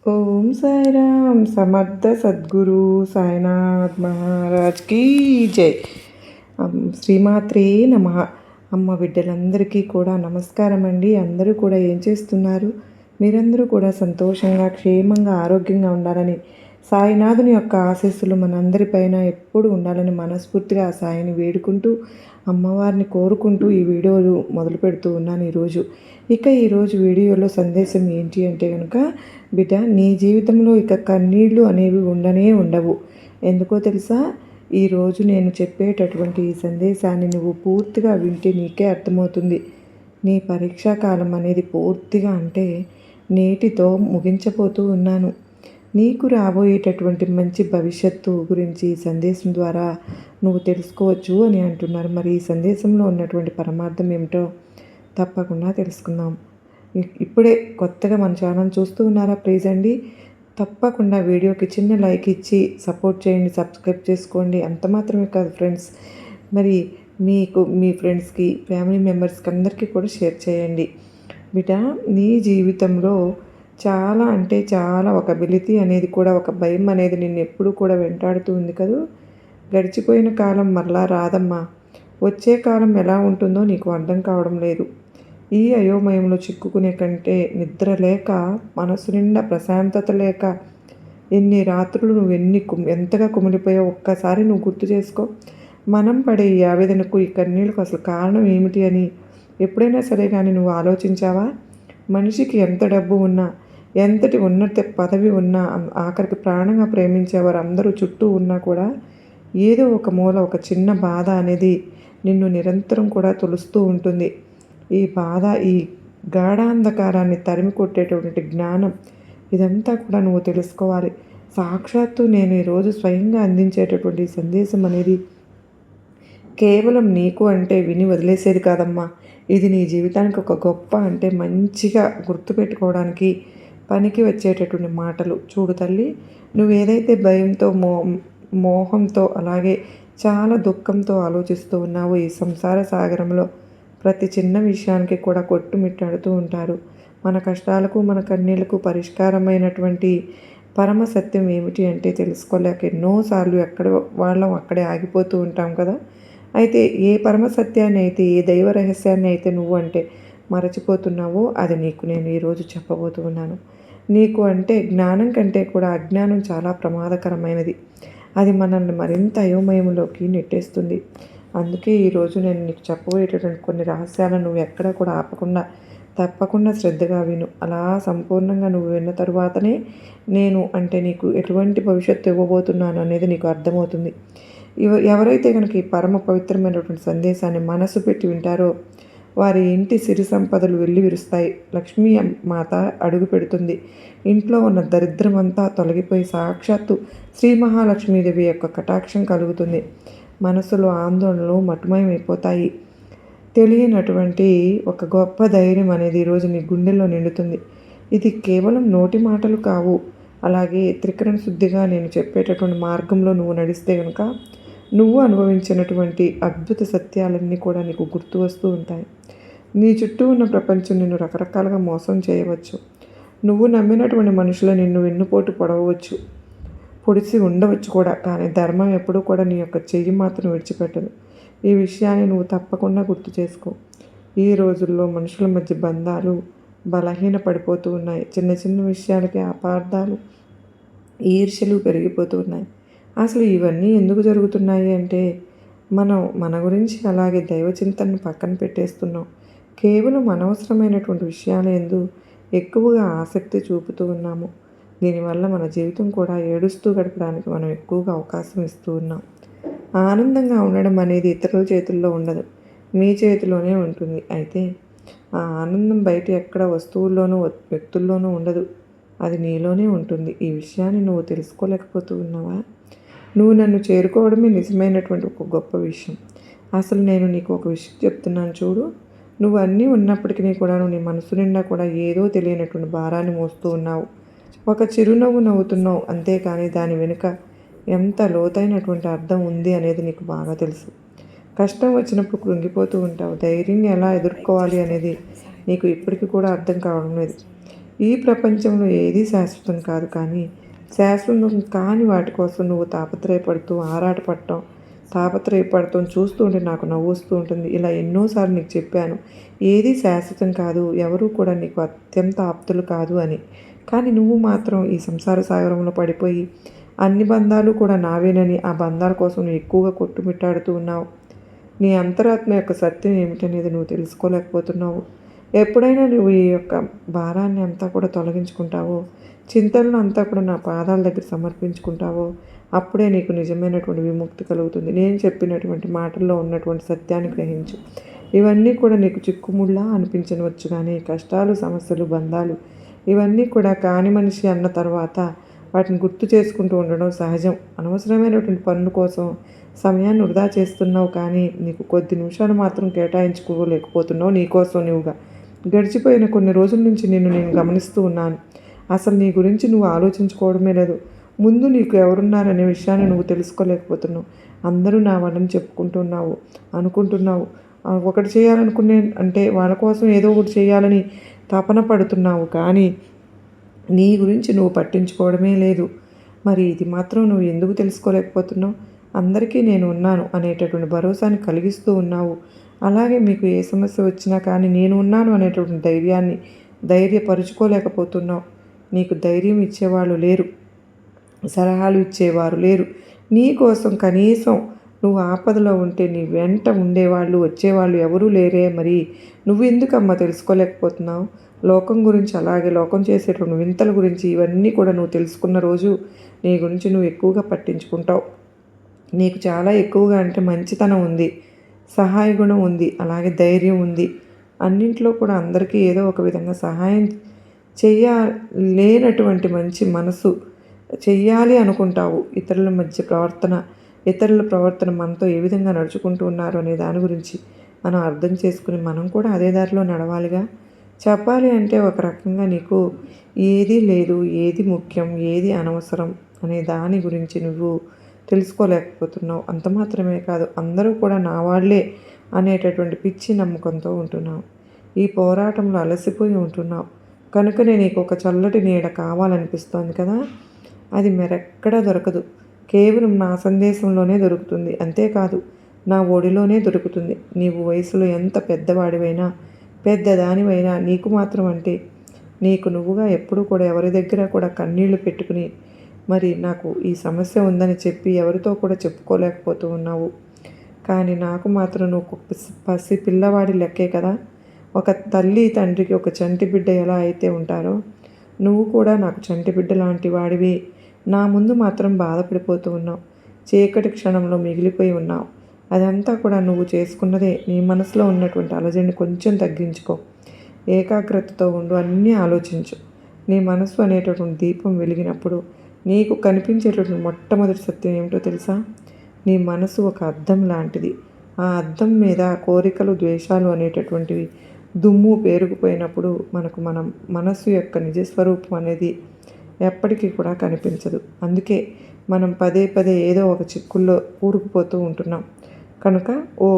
ఓం సాయిరామ్ సమర్థ సద్గురు సాయినాథ్ మహారాజ్ కీ జై. శ్రీమాత్రే నమః. అమ్మ బిడ్డలందరికీ కూడా నమస్కారం అండి. అందరూ కూడా ఏం చేస్తున్నారు? మీరందరూ కూడా సంతోషంగా క్షేమంగా ఆరోగ్యంగా ఉండాలని సాయినాథుని యొక్క ఆశీస్సులు మనందరిపైన ఎప్పుడు ఉండాలని మనస్ఫూర్తిగా ఆ సాయిని వేడుకుంటూ అమ్మవారిని కోరుకుంటూ ఈ వీడియోలు మొదలు పెడుతూ ఉన్నాను ఈరోజు. ఈరోజు వీడియోలో సందేశం ఏంటి అంటే కనుక, బిడ్డ నీ జీవితంలో ఇక కన్నీళ్ళు అనేవి ఉండనే ఉండవు. ఎందుకో తెలుసా? ఈరోజు నేను చెప్పేటటువంటి ఈ సందేశాన్ని నువ్వు పూర్తిగా వింటే నీకే అర్థమవుతుంది. నీ పరీక్షా కాలం అనేది పూర్తిగా అంటే నేటితో ముగించబోతూ ఉన్నాను. నీకు రాబోయేటటువంటి మంచి భవిష్యత్తు గురించి ఈ సందేశం ద్వారా నువ్వు తెలుసుకోవచ్చు అని అంటున్నారు. మరి ఈ సందేశంలో ఉన్నటువంటి పరమార్థం ఏమిటో తప్పకుండా తెలుసుకుందాం. ఇప్పుడే కొత్తగా మన ఛానల్ చూస్తూ ఉన్నారా? ప్లీజ్ అండి తప్పకుండా వీడియోకి చిన్న లైక్ ఇచ్చి సపోర్ట్ చేయండి, సబ్స్క్రైబ్ చేసుకోండి. అంత మాత్రమే కాదు ఫ్రెండ్స్, మరి మీకు మీ ఫ్రెండ్స్కి, ఫ్యామిలీ మెంబర్స్కి అందరికీ కూడా షేర్ చేయండి. బిడ్డ, నీ జీవితంలో చాలా అంటే చాలా ఒక వెలితి అనేది కూడా, ఒక భయం అనేది నిన్ను ఎప్పుడూ కూడా వెంటాడుతూ ఉంది కదూ. గడిచిపోయిన కాలం మరలా రాదమ్మా. వచ్చే కాలం ఎలా ఉంటుందో నీకు అర్థం కావడం లేదు. ఈ అయోమయంలో చిక్కుకునే కంటే నిద్ర లేక, మనసు నిండా ప్రశాంతత లేక, ఎన్ని రాత్రులు నువ్వు ఎంతగా కుమిలిపోయావు ఒక్కసారి నువ్వు గుర్తు చేసుకో. మనం పడే ఈ ఆవేదనకు, ఈ కన్నీళ్ళకు అసలు కారణం ఏమిటి అని ఎప్పుడైనా సరే కానీ నువ్వు ఆలోచించావా? మనిషికి ఎంత డబ్బు ఉన్నా, ఎంతటి ఉన్నత పదవి ఉన్నా, ఆఖరికి ప్రాణంగా ప్రేమించేవారు అందరూ చుట్టూ ఉన్నా కూడా ఏదో ఒక మూల ఒక చిన్న బాధ అనేది నిన్ను నిరంతరం కూడా తొలుస్తూ ఉంటుంది. ఈ బాధ, ఈ గాఢాంధకారాన్ని తరిమి కొట్టేటటువంటి జ్ఞానం, ఇదంతా కూడా నువ్వు తెలుసుకోవాలి. సాక్షాత్తు నేను ఈరోజు స్వయంగా అందించేటటువంటి సందేశం అనేది కేవలం నీకు అంటే విని వదిలేసేది కాదమ్మా. ఇది నీ జీవితానికి ఒక గొప్ప అంటే మంచిగా గుర్తుపెట్టుకోవడానికి పనికి వచ్చేటటువంటి మాటలు. చూడు తల్లి, నువ్వు ఏదైతే భయంతో, మోహంతో, అలాగే చాలా దుఃఖంతో ఆలోచిస్తూ ఉన్నావో, ఈ సంసార సాగరంలో ప్రతి చిన్న విషయానికి కూడా కొట్టుమిట్టాడుతూ ఉంటారు. మన కష్టాలకు, మన కన్నీళ్లకు పరిష్కారమైనటువంటి పరమ సత్యం ఏమిటి అంటే తెలుసుకోలేక ఎన్నోసార్లు ఎక్కడ వాళ్ళం అక్కడే ఆగిపోతూ ఉంటాం కదా. అయితే ఏ పరమ సత్యాన్ని అయితే, ఏ దైవ రహస్యాన్ని అయితే నువ్వు అంటే మరచిపోతున్నావో అది నీకు నేను ఈరోజు చెప్పబోతూ ఉన్నాను. నీకు అంటే జ్ఞానం కంటే కూడా అజ్ఞానం చాలా ప్రమాదకరమైనది. అది మనల్ని మరింత అయోమయంలోకి నెట్టేస్తుంది. అందుకే ఈరోజు నేను నీకు చెప్పబోయేటటువంటి కొన్ని రహస్యాలను నువ్వు ఎక్కడ కూడా ఆపకుండా తప్పకుండా శ్రద్ధగా విను. అలా సంపూర్ణంగా నువ్వు విన్న తరువాతనే నేను అంటే నీకు ఎటువంటి భవిష్యత్తు ఇవ్వబోతున్నాను అనేది నీకు అర్థమవుతుంది. ఎవరైతే కనుక ఈ పరమ పవిత్రమైనటువంటి సందేశాన్ని మనసు పెట్టి వింటారో వారి ఇంటి సిరి సంపదలు వెళ్ళి విరుస్తాయి. లక్ష్మీ మాత అడుగు పెడుతుంది. ఇంట్లో ఉన్న దరిద్రమంతా తొలగిపోయి సాక్షాత్తు శ్రీ మహాలక్ష్మీదేవి యొక్క కటాక్షం కలుగుతుంది. మనసులో ఆందోళనలు మటుమయమైపోతాయి. తెలియనటువంటి ఒక గొప్ప ధైర్యం అనేది ఈరోజు నీ గుండెల్లో నిండుతుంది. ఇది కేవలం నోటి మాటలు కావు. అలాగే త్రికరణ శుద్ధిగా నేను చెప్పేటటువంటి మార్గంలో నువ్వు నడిస్తే కనుక నువ్వు అనుభవించినటువంటి అద్భుత సత్యాలన్నీ కూడా నీకు గుర్తు వస్తూ ఉంటాయి. నీ చుట్టూ ఉన్న ప్రపంచం నిన్ను రకరకాలుగా మోసం చేయవచ్చు. నువ్వు నమ్మినటువంటి మనుషులు నిన్ను వెన్నుపోటు పొడిచి ఉండవచ్చు కూడా. కానీ ధర్మం ఎప్పుడూ కూడా నీ యొక్క చెయ్యి మాత్రం విడిచిపెట్టదు. ఈ విషయాన్ని నువ్వు తప్పకుండా గుర్తు చేసుకో. ఈ రోజుల్లో మనుషుల మధ్య బంధాలు బలహీన పడిపోతూ ఉన్నాయి. చిన్న చిన్న విషయాలకి అపార్థాలు, ఈర్ష్యలు పెరిగిపోతూ ఉన్నాయి. అసలు ఇవన్నీ ఎందుకు జరుగుతున్నాయి అంటే మనం మన గురించి అలాగే దైవచింతనను పక్కన పెట్టేస్తున్నాం. కేవలం అనవసరమైనటువంటి విషయాల యందు ఎక్కువగా ఆసక్తి చూపుతూ ఉన్నాము. దీనివల్ల మన జీవితం కూడా ఏడుస్తూ గడపడానికి మనం ఎక్కువగా అవకాశం ఇస్తూ ఉన్నాం. ఆనందంగా ఉండడం అనేది ఇతరుల చేతుల్లో ఉండదు, మీ చేతిలోనే ఉంటుంది. అయితే ఆ ఆనందం బయట ఎక్కడ వస్తువుల్లోనూ వ్యక్తుల్లోనూ ఉండదు, అది నీలోనే ఉంటుంది. ఈ విషయాన్ని నువ్వు తెలుసుకోలేకపోతూ ఉన్నావా? నువ్వు నన్ను చేరుకోవడమే నిజమైనటువంటి ఒక గొప్ప విషయం. అసలు నేను నీకు ఒక విషయం చెప్తున్నాను చూడు. నువ్వు అన్నీ ఉన్నప్పటికీ కూడా నువ్వు నీ మనసు నిండా కూడా ఏదో తెలియనటువంటి భారాన్ని మోస్తూ ఉన్నావు. ఒక చిరునవ్వు నవ్వుతున్నావు, అంతేకాని దాని వెనుక ఎంత లోతైనటువంటి అర్థం ఉంది అనేది నీకు బాగా తెలుసు. కష్టం వచ్చినప్పుడు కృంగిపోతూ ఉంటావు. ధైర్యంగా ఎలా ఎదుర్కోవాలి అనేది నీకు ఇప్పటికీ కూడా అర్థం కావడం లేదు. ఈ ప్రపంచంలో ఏదీ శాశ్వతం కాదు, కానీ శాశ్వతం కాని వాటి కోసం నువ్వు తాపత్రయపడుతూ ఆరాటపడటం, తాపత్రయపడటం చూస్తూ ఉంటే నాకు నవ్వొస్తూ ఉంటుంది. ఇలా ఎన్నోసార్లు నీకు చెప్పాను, ఏదీ శాశ్వతం కాదు, ఎవరూ కూడా నీకు అత్యంత ఆప్తులు కాదు అని. కానీ నువ్వు మాత్రం ఈ సంసార సాగరంలో పడిపోయి అన్ని బంధాలు కూడా నావేనని, ఆ బంధాల కోసం నువ్వు ఎక్కువగా కొట్టుమిట్టాడుతూ ఉన్నావు. నీ అంతరాత్మ యొక్క సత్యం ఏమిటనేది నువ్వు తెలుసుకోలేకపోతున్నావు. ఎప్పుడైనా నువ్వు ఈ యొక్క భారాన్ని అంతా కూడా తొలగించుకుంటావో, చింతలను అంతా కూడా నా పాదాల దగ్గర సమర్పించుకుంటావో, అప్పుడే నీకు నిజమైనటువంటి విముక్తి కలుగుతుంది. నేను చెప్పినటువంటి మాటల్లో ఉన్నటువంటి సత్యాన్ని గ్రహించు. ఇవన్నీ కూడా నీకు చిక్కుముళ్ళా అనిపించవచ్చు, కానీ కష్టాలు, సమస్యలు, బంధాలు ఇవన్నీ కూడా కాని మనిషి అన్న తర్వాత వాటిని గుర్తు చేసుకుంటూ ఉండడం సహజం. అనవసరమైనటువంటి పనుల కోసం సమయాన్ని వృధా చేస్తున్నావు, కానీ నీకు కొద్ది నిమిషాలు మాత్రం కేటాయించుకోలేకపోతున్నావు నీకోసం నువ్వుగా. గడిచిపోయిన కొన్ని రోజుల నుంచి నేను గమనిస్తూ ఉన్నాను. అసలు నీ గురించి నువ్వు ఆలోచించుకోవడమే లేదు. ముందు నీకు ఎవరున్నారనే విషయాన్ని నువ్వు తెలుసుకోలేకపోతున్నావు. అందరూ నా వాళ్ళని చెప్పుకుంటున్నావు, అనుకుంటున్నావు. ఒకటి చేయాలనుకునే అంటే వాళ్ళ కోసం ఏదో ఒకటి చేయాలని తపన పడుతున్నావు, కానీ నీ గురించి నువ్వు పట్టించుకోవడమే లేదు. మరి ఇది మాత్రం నువ్వు ఎందుకు తెలుసుకోలేకపోతున్నావు? అందరికీ నేను ఉన్నాను అనేటటువంటి భరోసాని కలిగిస్తూ ఉన్నావు. అలాగే మీకు ఏ సమస్య వచ్చినా కానీ నేను ఉన్నాను అనేటటువంటి ధైర్యాన్ని ధైర్యపరుచుకోలేకపోతున్నావు. నీకు ధైర్యం ఇచ్చేవాళ్ళు లేరు, సలహాలు ఇచ్చేవారు లేరు. నీ కోసం కనీసం నువ్వు ఆపదలో ఉంటే నీ వెంట ఉండేవాళ్ళు, వచ్చేవాళ్ళు ఎవరూ లేరే. మరి నువ్వు ఎందుకమ్మా తెలుసుకోలేకపోతున్నావు? లోకం గురించి, అలాగే లోకం చేసేటువంటి వింతల గురించి, ఇవన్నీ కూడా నువ్వు తెలుసుకున్న రోజు నీ గురించి నువ్వు ఎక్కువగా పట్టించుకుంటావు. నీకు చాలా ఎక్కువగా అంటే మంచితనం ఉంది, సహాయ గుణం ఉంది, అలాగే ధైర్యం ఉంది. అన్నింట్లో కూడా అందరికీ ఏదో ఒక విధంగా సహాయం లేనటువంటి మంచి మనసు చెయ్యాలి అనుకుంటావు. ఇతరుల మధ్య ప్రవర్తన, ఇతరుల ప్రవర్తన మనతో ఏ విధంగా నడుచుకుంటూ ఉన్నారు అనే దాని గురించి మనం అర్థం చేసుకుని మనం కూడా అదే దారిలో నడవాలిగా. చెప్పాలి అంటే ఒక రకంగా నీకు ఏది లేదు, ఏది ముఖ్యం, ఏది అనవసరం అనే దాని గురించి నువ్వు తెలుసుకోలేకపోతున్నావు. అంత మాత్రమే కాదు, అందరూ కూడా నా వాళ్ళే అనేటటువంటి పిచ్చి నమ్మకంతో ఉంటున్నావు. ఈ పోరాటంలో అలసిపోయి ఉంటున్నావు. కనుకనే నీకు ఒక చల్లటి నీడ కావాలనిపిస్తోంది కదా. అది మరెక్కడా దొరకదు, కేవలం నా సందేశంలోనే దొరుకుతుంది. అంతేకాదు, నా ఒడిలోనే దొరుకుతుంది. నీవు వయసులో ఎంత పెద్దవాడివైనా, పెద్దదానివైనా, నీకు మాత్రం అంటే నీకు నువ్వుగా ఎప్పుడూ కూడా ఎవరి దగ్గర కూడా కన్నీళ్లు పెట్టుకుని మరి నాకు ఈ సమస్య ఉందని చెప్పి ఎవరితో కూడా చెప్పుకోలేకపోతూ ఉన్నావు. కానీ నాకు మాత్రం నువ్వు పసి పిల్లవాడి లెక్కే కదా. ఒక తల్లి తండ్రికి ఒక చంటి బిడ్డ ఎలా అయితే ఉంటారో, నువ్వు కూడా నాకు చంటి బిడ్డ లాంటి వాడివి. నా ముందు మాత్రం బాధపడిపోతూ ఉన్నావు, చీకటి క్షణంలో మిగిలిపోయి ఉన్నావు. అదంతా కూడా నువ్వు చేసుకున్నదే. నీ మనసులో ఉన్నటువంటి అలజడిని కొంచెం తగ్గించుకో, ఏకాగ్రతతో ఉండు, అన్నీ ఆలోచించు. నీ మనసు అనేటటువంటి దీపం వెలిగినప్పుడు నీకు కనిపించేటటువంటి మొట్టమొదటి సత్యం ఏమిటో తెలుసా? నీ మనసు ఒక అద్దం లాంటిది. ఆ అద్దం మీద కోరికలు, ద్వేషాలు అనేటటువంటివి దుమ్ము పేరుకుపోయినప్పుడు మన మనస్సు యొక్క నిజస్వరూపం అనేది ఎప్పటికీ కూడా కనిపించదు. అందుకే మనం పదే పదే ఏదో ఒక చిక్కుల్లో కూరుకుపోతూ ఉంటున్నాం. కనుక ఓ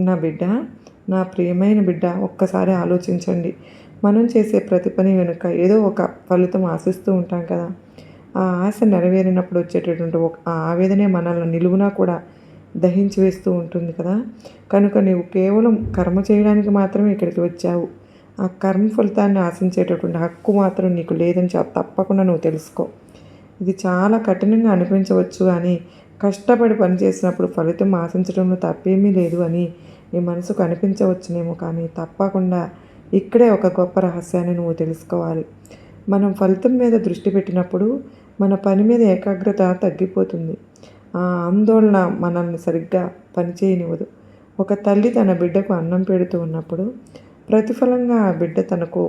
నా బిడ్డ, నా ప్రియమైన బిడ్డ, ఒక్కసారి ఆలోచించండి. మనం చేసే ప్రతి పని వెనుక ఏదో ఒక ఫలితం ఆశిస్తూ ఉంటాం కదా. ఆ ఆశ నెరవేరినప్పుడు వచ్చేటటువంటి ఆ ఆవేదనే మనల్ని నిలువునా కూడా దహించి వేస్తూ ఉంటుంది కదా. కనుక నీవు కేవలం కర్మ చేయడానికి మాత్రమే ఇక్కడికి వచ్చావు. ఆ కర్మ ఫలితాన్ని ఆశించేటటువంటి హక్కు మాత్రం నీకు లేదని తప్పకుండా నువ్వు తెలుసుకో. ఇది చాలా కఠినంగా అనిపించవచ్చు, కానీ కష్టపడి పనిచేసినప్పుడు ఫలితం ఆశించడంలో తప్పేమీ లేదు అని నీ మనసుకు అనిపించవచ్చునేమో, కానీ తప్పకుండా ఇక్కడే ఒక గొప్ప రహస్యాన్ని నువ్వు తెలుసుకోవాలి. మనం ఫలితం మీద దృష్టి పెట్టినప్పుడు మన పని మీద ఏకాగ్రత తగ్గిపోతుంది. ఆ ఆందోళన మనల్ని సరిగ్గా పనిచేయనివ్వదు. ఒక తల్లి తన బిడ్డకు అన్నం పెడుతూ ఉన్నప్పుడు ప్రతిఫలంగా ఆ బిడ్డ తనకు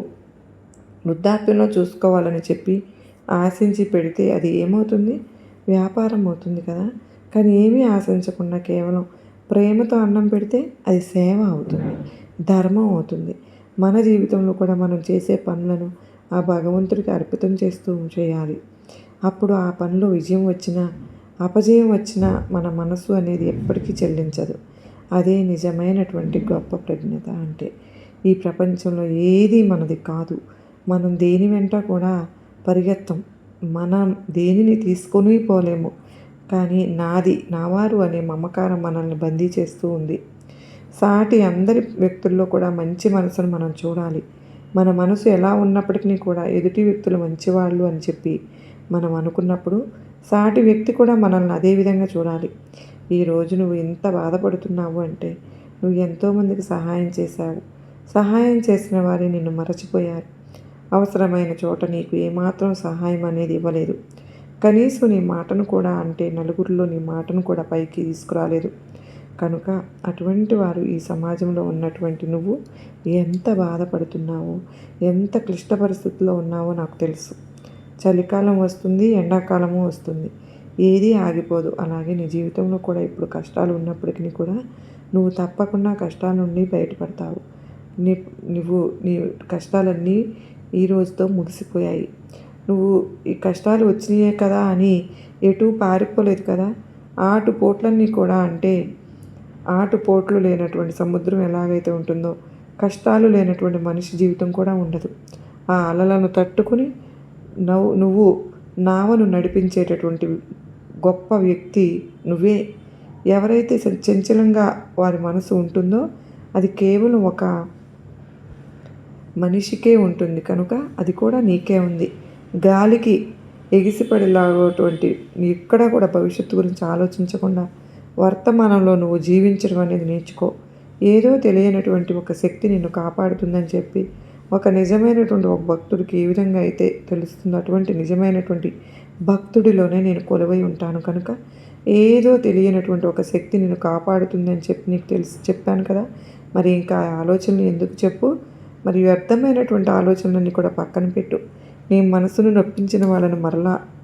వృద్ధాప్యంలో చూసుకోవాలని చెప్పి ఆశించి పెడితే అది ఏమవుతుంది? వ్యాపారం అవుతుంది కదా. కానీ ఏమీ ఆశించకుండా కేవలం ప్రేమతో అన్నం పెడితే అది సేవ అవుతుంది, ధర్మం అవుతుంది. మన జీవితంలో కూడా మనం చేసే పనులను ఆ భగవంతుడికి అర్పితం చేస్తూ చేయాలి. అప్పుడు ఆ పనిలో విజయం వచ్చినా, అపజయం వచ్చినా మన మనసు అనేది ఎప్పటికీ చెల్లించదు. అదే నిజమైనటువంటి గొప్ప ప్రజ్ఞత అంటే. ఈ ప్రపంచంలో ఏది మనది కాదు. మనం దేని వెంట కూడా పరిగెత్తం. మనం దేనిని తీసుకొని పోలేము. కానీ నాది, నావారు అనే మమకారం మనల్ని బందీ చేస్తూ ఉంది. సాటి అందరి వ్యక్తుల్లో కూడా మంచి మనసును మనం చూడాలి. మన మనసు ఎలా ఉన్నప్పటికీ కూడా ఎదుటి వ్యక్తులు మంచివాళ్ళు అని చెప్పి మనం అనుకున్నప్పుడు సాటి వ్యక్తి కూడా మనల్ని అదే విధంగా చూడాలి. ఈరోజు నువ్వు ఎంత బాధపడుతున్నావు అంటే నువ్వు ఎంతోమందికి సహాయం చేశావు. సహాయం చేసిన వారే నిన్ను మరచిపోయారు. అవసరమైన చోట నీకు ఏమాత్రం సహాయం అనేది ఇవ్వలేదు. కనీసం నీ మాటను కూడా అంటే నలుగురిలో నీ మాటను కూడా పైకి తీసుకురాలేదు. కనుక అటువంటి వారు ఈ సమాజంలో ఉన్నటువంటి నువ్వు ఎంత బాధపడుతున్నావో, ఎంత క్లిష్ట పరిస్థితుల్లో ఉన్నావో నాకు తెలుసు. చలికాలం వస్తుంది, ఎండాకాలము వస్తుంది. ఏదీ ఆగిపోదు. అలాగే నీ జీవితంలో కూడా ఇప్పుడు కష్టాలు ఉన్నప్పటికీ కూడా నువ్వు తప్పకుండా కష్టాల నుండి బయటపడతావు. నీ కష్టాలన్నీ ఈ రోజుతో ముగిసిపోయాయి. నువ్వు ఈ కష్టాలు వచ్చినాయే కదా అని ఎటూ పారిపోలేదు కదా. ఆటుపోట్లన్నీ కూడా అంటే ఆటుపోట్లు లేనటువంటి సముద్రం ఎలాగైతే ఉంటుందో కష్టాలు లేనటువంటి మనిషి జీవితం కూడా ఉండదు. ఆ అలలను తట్టుకుని నువ్వు నావను నడిపించేటటువంటి గొప్ప వ్యక్తి నువ్వే. ఎవరైతే చంచలంగా వారి మనసు ఉంటుందో అది కేవలం ఒక మనిషికే ఉంటుంది. కనుక అది కూడా నీకే ఉంది. గాలికి ఎగిసిపడేలాగటువంటి ఎక్కడా కూడా భవిష్యత్తు గురించి ఆలోచించకుండా వర్తమానంలో నువ్వు జీవించడం అనేది నేర్చుకో. ఏదో తెలియనటువంటి ఒక శక్తి నిన్ను కాపాడుతుందని చెప్పి ఒక నిజమైనటువంటి ఒక భక్తుడికి ఏ విధంగా అయితే తెలుస్తుందో అటువంటి నిజమైనటువంటి భక్తుడిలోనే నేను కొలువై ఉంటాను. కనుక ఏదో తెలియనటువంటి ఒక శక్తి నిన్ను కాపాడుతుందని చెప్పి నీకు చెప్పాను కదా. మరి ఇంకా ఆలోచనలు ఎందుకు చెప్పు. మరి వ్యర్థమైనటువంటి ఆలోచనలన్నీ కూడా పక్కన పెట్టు. నీ మనసును నొప్పించిన వాళ్ళను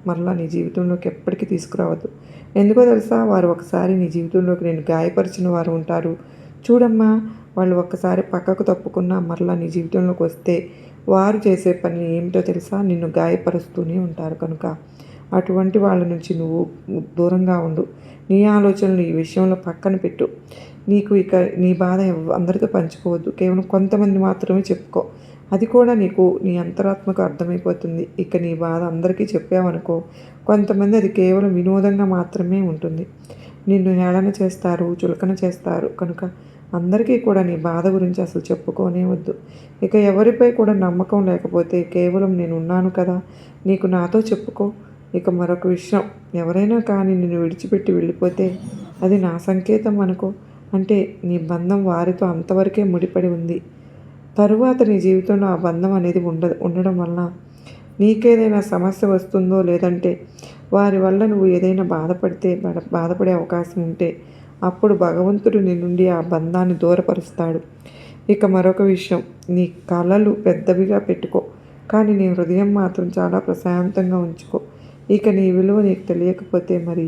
మరలా నీ జీవితంలోకి ఎప్పటికీ తీసుకురావద్దు. ఎందుకో తెలుసా, వారు ఒకసారి నీ జీవితంలోకి నేను గాయపరిచిన వారు ఉంటారు. చూడమ్మా, వాళ్ళు ఒక్కసారి పక్కకు తప్పుకున్నా మరలా నీ జీవితంలోకి వస్తే వారు చేసే పని ఏమిటో తెలుసా, నిన్ను గాయపరుస్తూనే ఉంటారు. కనుక అటువంటి వాళ్ళ నుంచి నువ్వు దూరంగా ఉండు. నీ ఆలోచనలు ఈ విషయంలో పక్కన పెట్టు. నీకు ఇక నీ బాధ అందరితో పంచుకోవద్దు. కేవలం కొంతమంది మాత్రమే చెప్పుకో. అది కూడా నీకు నీ అంతరాత్మకు అర్థమైపోతుంది. ఇక నీ బాధ అందరికీ చెప్పావనుకో, కొంతమంది అది కేవలం వినోదంగా మాత్రమే ఉంటుంది. నిన్ను హేళన చేస్తారు, చులకన చేస్తారు. కనుక అందరికీ కూడా నీ బాధ గురించి అసలు చెప్పుకోనే వద్దు. ఇక ఎవరిపై కూడా నమ్మకం లేకపోతే కేవలం నేను ఉన్నాను కదా, నీకు నాతో చెప్పుకో. ఇక మరొక విషయం, ఎవరైనా కానీ నిన్ను విడిచిపెట్టి వెళ్ళిపోతే అది నా సంకేతం అనుకో. అంటే నీ బంధం వారితో అంతవరకే ముడిపడి ఉంది. తరువాత నీ జీవితంలో ఆ బంధం అనేది ఉండడం వలన నీకేదైనా సమస్య వస్తుందో, లేదంటే వారి వల్ల నువ్వు ఏదైనా బాధపడే అవకాశం ఉంటే అప్పుడు భగవంతుడు నీ నుండి ఆ బంధాన్ని దూరపరుస్తాడు. ఇక మరొక విషయం, నీ కళలు పెద్దవిగా పెట్టుకో, కానీ నీ హృదయం మాత్రం చాలా ప్రశాంతంగా ఉంచుకో. ఇక నీ విలువ నీకు తెలియకపోతే మరి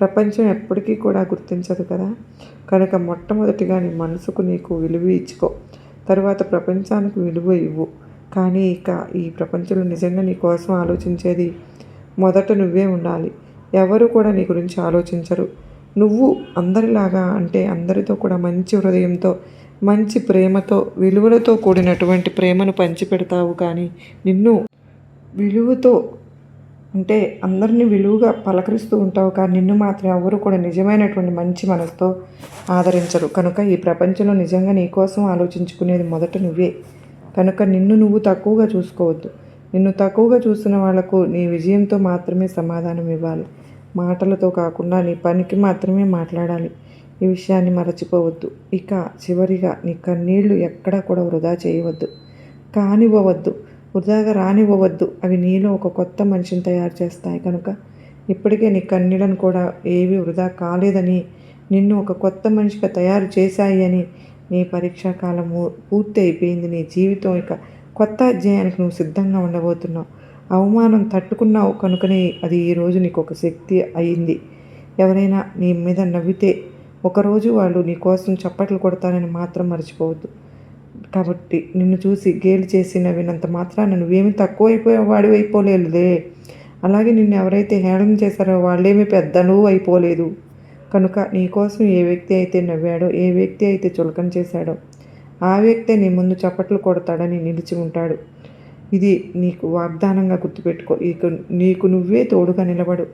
ప్రపంచం ఎప్పటికీ కూడా గుర్తించదు కదా. కనుక మొట్టమొదటిగా నీ మనసుకు నీకు విలువ ఇచ్చుకో. తరువాత ప్రపంచానికి విలువ ఇవ్వు. కానీ ఇక ఈ ప్రపంచంలో నిజంగా నీ కోసం ఆలోచించేది మొదట నువ్వే ఉండాలి. ఎవరు కూడా నీ గురించి ఆలోచించరు. నువ్వు అందరిలాగా అంటే అందరితో కూడా మంచి హృదయంతో, మంచి ప్రేమతో, విలువలతో కూడినటువంటి ప్రేమను పంచిపెడతావు. కానీ నిన్ను విలువతో అంటే అందరినీ విలువగా పలకరిస్తూ ఉంటావు. కానీ నిన్ను మాత్రం ఎవరు కూడా నిజమైనటువంటి మంచి మనసుతో ఆదరించరు. కనుక ఈ ప్రపంచంలో నిజంగా నీ కోసం ఆలోచించుకునేది మొదట నువ్వే. కనుక నిన్ను నువ్వు తక్కువగా చూసుకోవద్దు. నిన్ను తక్కువగా చూసిన వాళ్లకు నీ విజయంతో మాత్రమే సమాధానం ఇవ్వాలి. మాటలతో కాకుండా నీ పనికి మాత్రమే మాట్లాడాలి. ఈ విషయాన్ని మరచిపోవద్దు. ఇక చివరిగా నీ కన్నీళ్లు ఎక్కడా కూడా వృధా చేయవద్దు, కానివ్వవద్దు, వృధాగా రానివ్వవద్దు. అవి నీలో ఒక కొత్త మనిషిని తయారు చేస్తాయి. కనుక ఇప్పటికే నీ కన్నీళ్లను కూడా ఏవి వృధా కాలేదని, నిన్ను ఒక కొత్త మనిషిగా తయారు చేశాయి అని, నీ పరీక్షా కాలము పూర్తి అయిపోయింది. నీ జీవితం ఇక కొత్త అధ్యాయానికి నువ్వు సిద్ధంగా ఉండబోతున్నావు. అవమానం తట్టుకున్నావు కనుకనే అది ఈరోజు నీకు ఒక శక్తి అయింది. ఎవరైనా నీ మీద నవ్వితే ఒకరోజు వాళ్ళు నీ కోసం చప్పట్లు కొడతారని మాత్రం మర్చిపోవద్దు. కాబట్టి నిన్ను చూసి గేలి చేసి నవ్వినంత మాత్రాన నువ్వేమీ వాడివి అయిపోలేదులే. అలాగే నిన్ను ఎవరైతే హేళన చేశారో వాళ్ళేమీ పెద్దలు అయిపోలేదు. కనుక నీకోసం ఏ వ్యక్తి అయితే నవ్వాడో, ఏ వ్యక్తి అయితే చులకన చేశాడో ఆ వ్యక్తే నీ ముందు చప్పట్లు కొడతాడని నిలిచి ఉంటాడు. ఇది నీకు వాగ్దానంగా గుర్తుపెట్టుకో. ఇక నీకు నువ్వే తోడుగా నిలబడు.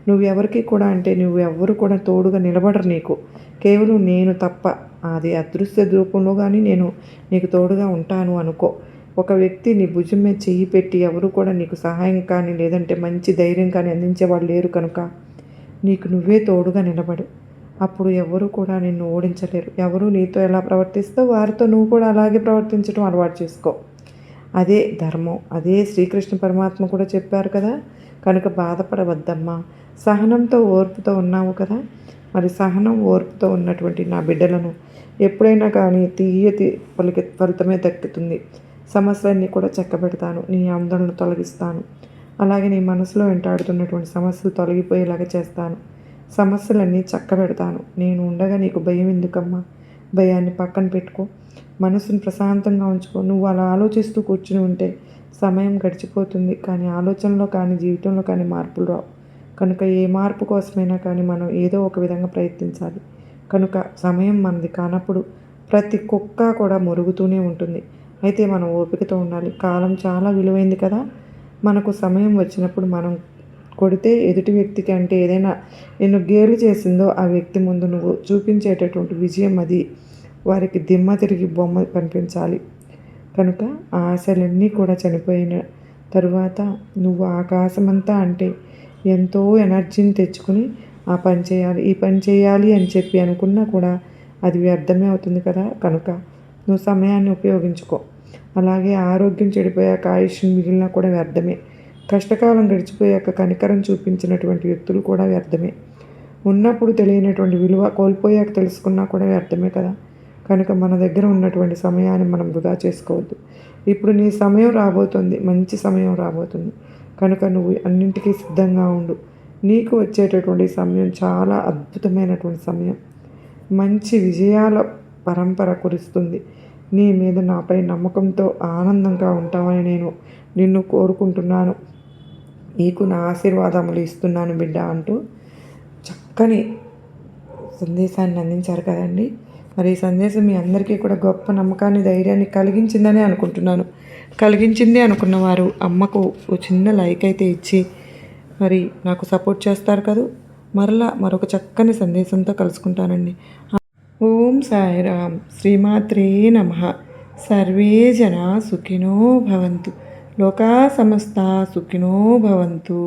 నువ్వెవరికి కూడా అంటే నువ్వెవ్వరు కూడా తోడుగా నిలబడరు నీకు. కేవలం నేను తప్ప. అది అదృశ్య రూపంలో గానీ నేను నీకు తోడుగా ఉంటాను అనుకో. ఒక వ్యక్తి నీ భుజం మీద చెయ్యి పెట్టి ఎవరు కూడా నీకు సహాయం కానీ లేదంటే మంచి ధైర్యం కానీ అందించేవాళ్ళు లేరు కనుక నీకు నువ్వే తోడుగా నిలబడు. అప్పుడు ఎవరు కూడా నిన్ను ఓడించలేరు. ఎవరు నీతో ఎలా ప్రవర్తిస్తావో వారితో నువ్వు కూడా అలాగే ప్రవర్తించడం అలవాటు చేసుకో. అదే ధర్మం. అదే శ్రీకృష్ణ పరమాత్మ కూడా చెప్పారు కదా, కనుక బాధపడవద్దమ్మా, సహనంతో ఓర్పుతో ఉన్నావు కదా. మరి సహనం ఓర్పుతో ఉన్నటువంటి నా బిడ్డలను ఎప్పుడైనా కానీ తీయటి ఫలితమే దక్కుతుంది. సమస్యలన్నీ కూడా చక్కబెడతాను. నీ ఆందోళన తొలగిస్తాను. అలాగే నీ మనసులో వెంటాడుతున్నటువంటి సమస్యలు తొలగిపోయేలాగా చేస్తాను. సమస్యలన్నీ చక్కబెడతాను. నేను ఉండగా నీకు భయం ఎందుకమ్మా? భయాన్ని పక్కన పెట్టుకో. మనసును ప్రశాంతంగా ఉంచుకో. నువ్వు అలా ఆలోచిస్తూ కూర్చుని ఉంటే సమయం గడిచిపోతుంది, కానీ ఆలోచనలో కానీ జీవితంలో కానీ మార్పులు రావు. కనుక ఏ మార్పు కోసమైనా కానీ మనం ఏదో ఒక విధంగా ప్రయత్నించాలి. కనుక సమయం మనది కానప్పుడు ప్రతి కుక్క కూడా మురుగుతూనే ఉంటుంది. అయితే మనం ఓపికతో ఉండాలి. కాలం చాలా విలువైంది కదా. మనకు సమయం వచ్చినప్పుడు మనం కొడితే ఎదుటి వ్యక్తికి అంటే ఏదైనా నిన్ను గేలి చేసిందో ఆ వ్యక్తి ముందు నువ్వు చూపించేటటువంటి విజయం అది వారికి దిమ్మ తిరిగి బొమ్మ కనిపించాలి. కనుక ఆ ఆశలన్నీ కూడా చనిపోయిన తరువాత నువ్వు ఆకాశమంతా అంటే ఎంతో ఎనర్జీని తెచ్చుకుని ఆ పని చేయాలి, ఈ పని చేయాలి అని చెప్పి అనుకున్నా కూడా అది వ్యర్థమే అవుతుంది కదా. కనుక నువ్వు సమయాన్ని ఉపయోగించుకో. అలాగే ఆరోగ్యం చెడిపోయాక ఆయుష్యం మిగిలినా కూడా వ్యర్థమే. కష్టకాలం గడిచిపోయాక కనికరం చూపించినటువంటి వ్యక్తులు కూడా వ్యర్థమే. ఉన్నప్పుడు తెలియనటువంటి విలువ కోల్పోయాక తెలుసుకున్నా కూడా వ్యర్థమే కదా. కనుక మన దగ్గర ఉన్నటువంటి సమయాన్ని మనం వృధా చేసుకోవద్దు. ఇప్పుడు నీ సమయం రాబోతుంది, మంచి సమయం రాబోతుంది. కనుక నువ్వు అన్నింటికీ సిద్ధంగా ఉండు. నీకు వచ్చేటటువంటి సమయం చాలా అద్భుతమైనటువంటి సమయం. మంచి విజయాల పరంపర కురుస్తుంది. నీ మీద నాపై నమ్మకంతో ఆనందంగా ఉంటామని నేను నిన్ను కోరుకుంటున్నాను. నీకు నా ఆశీర్వాదములు ఇస్తున్నాను బిడ్డ అంటూ చక్కని సందేశాన్ని అందించారు కదండి. మరి ఈ సందేశం మీ అందరికీ కూడా గొప్ప నమ్మకాన్ని, ధైర్యాన్ని కలిగించిందని అనుకుంటున్నాను. కలిగించింది అనుకున్న వారు అమ్మకు ఓ చిన్న లైక్ అయితే ఇచ్చి మరి నాకు సపోర్ట్ చేస్తారు కదా. మరలా మరొక చక్కని సందేశంతో కలుసుకుంటానండి. ఓం సాయిరామ్. శ్రీమాత్రే నమః. సర్వే జనా సుఖినో భవంతు. లోకా సమస్తా సుఖినో భవంతు.